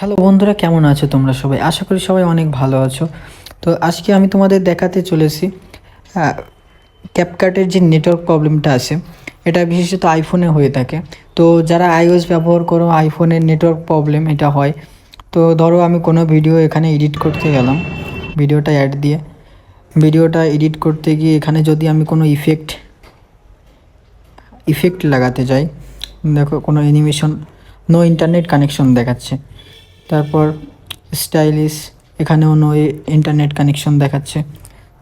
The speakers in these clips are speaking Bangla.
হ্যালো বন্ধুরা, কেমন আছো তোমরা সবাই? আশা করি সবাই অনেক ভালো আছো। তো আজকে আমি তোমাদের দেখাতে চলেছি ক্যাপকাটের যে নেটওয়ার্ক প্রবলেমটা আছে, এটা বিশেষত আইফোনে হয়ে থাকে। তো যারা আইওএস ব্যবহার করো, আইফোনের নেটওয়ার্ক প্রবলেম এটা হয়। তো ধরো আমি কোনো ভিডিও এখানে এডিট করতে গেলাম, ভিডিওটা এডিট করতে গিয়ে এখানে যদি আমি কোনো ইফেক্ট লাগাতে যাই, দেখো কোনো অ্যানিমেশন, নো ইন্টারনেট কানেকশন দেখাচ্ছে। তারপর স্টাইলিশ, এখানেও নো ইন্টারনেট কানেকশন দেখাচ্ছে।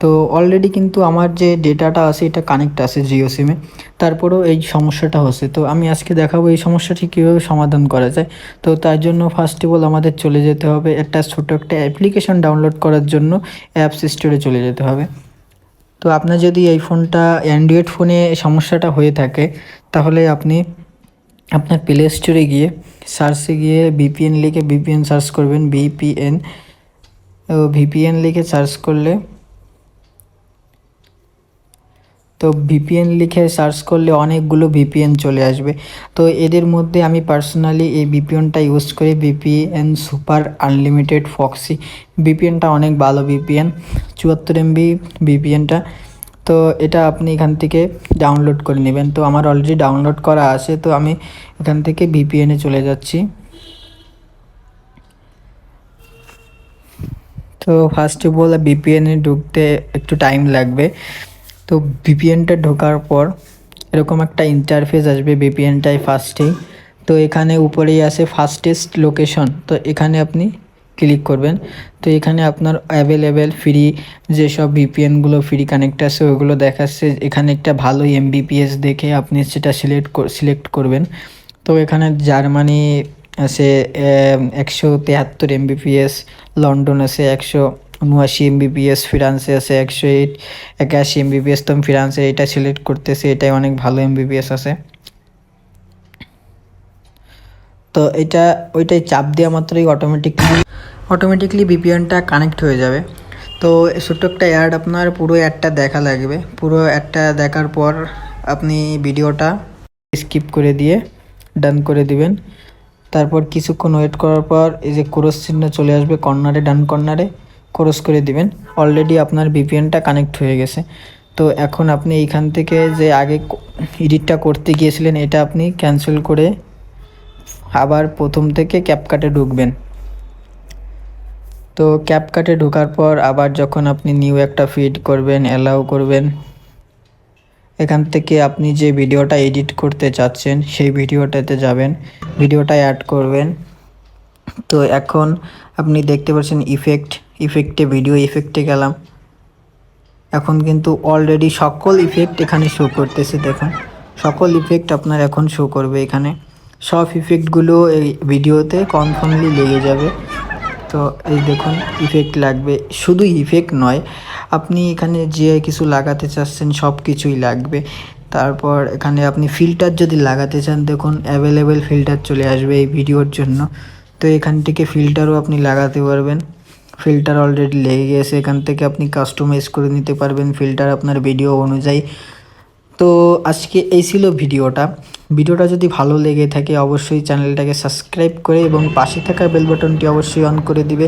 তো অলরেডি কিন্তু আমার যে ডেটাটা আছে এটা কানেক্ট আছে জিও সিমে, তারপরেও এই সমস্যাটা হচ্ছে। তো আমি আজকে দেখাবো এই সমস্যাটি কীভাবে সমাধান করা যায়। তো তার জন্য ফার্স্ট অফ অল আমাদের চলে যেতে হবে একটা ছোটো একটা অ্যাপ্লিকেশন ডাউনলোড করার জন্য অ্যাপস স্টোরে চলে যেতে হবে। তো আপনার যদি এই ফোনটা অ্যান্ড্রয়েড ফোনে সমস্যাটা হয়ে থাকে, তাহলে আপনি আপনার প্লে স্টোরে গিয়ে সার্চে গিয়ে ভিপিএন লিখে ভিপিএন সার্চ করবেন। ভিপিএন লিখে সার্চ করলে, তো ভিপিএন লিখে সার্চ করলে অনেকগুলো ভিপিএন চলে আসবে। তো এদের মধ্যে আমি পার্সোনালি এই ভিপিএনটা ইউজ করি, ভিপিএন সুপার আনলিমিটেড ফক্সি। ভিপিএনটা অনেক ভালো ভিপিএন, 74 MB ভিপিএনটা। তো এটা আপনি এখান থেকে ডাউনলোড করে নেবেন। তো আমার অলরেডি ডাউনলোড করা আছে, তো আমি এখান থেকে ভিপিএনে চলে যাচ্ছি। তো ফার্স্ট অফ অল ভিপিএনে ঢুকতে একটু টাইম লাগবে। তো ভিপিএনটা ঢোকার পর এরকম একটা ইন্টারফেস আসবে ভিপিএনটাই ফার্স্টেই। তো এখানে উপরেই আছে ফাস্টেস্ট লোকেশন, তো এখানে আপনি ক্লিক করবেন। তো এখানে আপনার অ্যাভেলেবেল ফ্রি যেসব ভিপিএনগুলো ফ্রি কানেক্ট আছে ওগুলো দেখাচ্ছে। এখানে একটা ভালো এমবিপিএস দেখে আপনি সেটা সিলেক্ট করবেন। তো এখানে জার্মানি আছে 173 MBPS, লন্ডন আছে 179 MBPS, ফ্রান্সে আছে 181 MBPS। তো আমি ফ্রান্সে এটা সিলেক্ট করতেছি, এটাই অনেক ভালো এমবিপিএস আছে। তো এটা ওইটাই চাপ দেওয়া মাত্রই অটোমেটিকলি ভিপিএনটা কানেক্ট হয়ে যাবে। তো ছোট্ট একটা অ্যাড, আপনার পুরো অ্যাডটা দেখা লাগবে। পুরো অ্যাডটা দেখার পর আপনি ভিডিওটা স্কিপ করে দিয়ে ডান করে দিবেন। তারপর কিছুক্ষণ ওয়েট করার পর এই যে ক্রস চিহ্ন চলে আসবে কর্নারে, ডান কর্নারে ক্রস করে দিবেন। অলরেডি আপনার ভিপিএনটা কানেক্ট হয়ে গেছে। তো এখন আপনি এইখান থেকে যে আগে এডিটটা করতে গিয়েছিলেন এটা আপনি ক্যান্সেল করে আবার প্রথম থেকে ক্যাপকাটে ঢুকবেন। তো ক্যাপকাটে ঢোকার পর আবার যখন আপনি নিউ একটা ফিড করবেন, অ্যালাউ করবেন, এখান থেকে আপনি যে ভিডিওটা এডিট করতে চাচ্ছেন সেই ভিডিওটাতে যাবেন, ভিডিওটা অ্যাড করবেন। তো এখন আপনি দেখতে পাচ্ছেন ইফেক্টে ভিডিও ইফেক্টে গেলাম। এখন কিন্তু অলরেডি সকল ইফেক্ট এখানে শো করতেছে। দেখুন সকল ইফেক্ট আপনার এখন শো করবে এখানে। সব ইফেক্টগুলো এই ভিডিওতে কনফার্মলি লেগে যাবে। তো এই দেখুন ইফেক্ট লাগবে, শুধু ইফেক্ট নয়, আপনি এখানে যে কিছু লাগাতে চাচ্ছেন সব কিছুই লাগবে। তারপর এখানে আপনি ফিল্টার যদি লাগাতে চান, দেখুন অ্যাভেলেবেল ফিল্টার চলে আসবে এই ভিডিওর জন্য। তো এখান থেকে ফিল্টারও আপনি লাগাতে পারবেন। ফিল্টার অলরেডি লেগে গেছে, এখান থেকে আপনি কাস্টমাইজ করে নিতে পারবেন ফিল্টার আপনার ভিডিও অনুযায়ী। তো আজকে এই ছিল ভিডিওটা যদি ভালো লেগে থাকে অবশ্যই চ্যানেলটাকে সাবস্ক্রাইব করে এবং পাশে থাকা বেল বাটনটি অবশ্যই অন করে দিবে,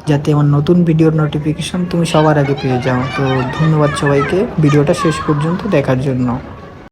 যাতে আমার নতুন ভিডিওর নোটিফিকেশন তুমি সবার আগে পেয়ে যাও। তো ধন্যবাদ সবাইকে ভিডিওটা শেষ পর্যন্ত দেখার জন্য।